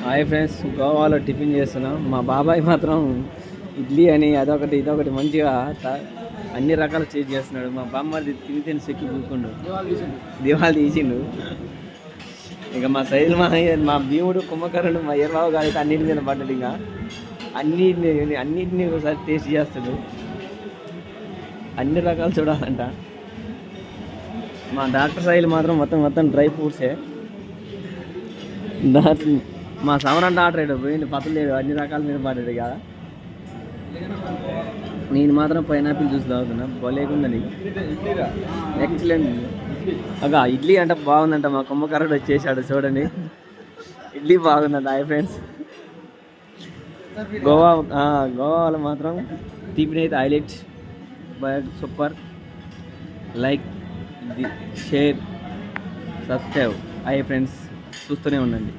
Hi friends, గోవాలో tiffin చేస్తున్నాం. మా బాబాయ్ మాత్రం ఇడ్లీ అని అదొకటి ఇదొకటి మంచిగా అన్ని రకాల చేసి చేస్తున్నాడు. మా బామ్మది తిని సెక్కి కూకుండు దివాళి తీసిండు. ఇక మా సైజులు మా భీముడు కుంభకరుడు మా ఎర్రబాబు గారు అయితే అన్నింటి మీద పడ్డాడు. ఇక అన్నింటినీ ఒకసారి టేస్ట్ చేస్తాడు. అన్ని రకాలు చూడాలంట. మా డాక్టర్ సైజులు మాత్రం మొత్తం డ్రై ఫ్రూట్సే. మా సమరం డాక్టర్ అయితే పోయింది పత్తలేదు, అన్ని రకాల మీద పడ్డాడు కదా. నేను మాత్రం పైనాపిల్ జ్యూస్ తాగుతున్నా, బాగాలేకుందని. ఎక్సలెంట్. అగా ఇడ్లీ అంటే బాగుందంట. మా కుంభకరుడు వచ్చేసాడు చూడండి. ఇడ్లీ బాగుందంట. హాయ్ ఫ్రెండ్స్, గోవాలో మాత్రం టిఫిన్ అయితే highlight, super. Like, share, subscribe. Hi friends, చూస్తూనే ఉండండి.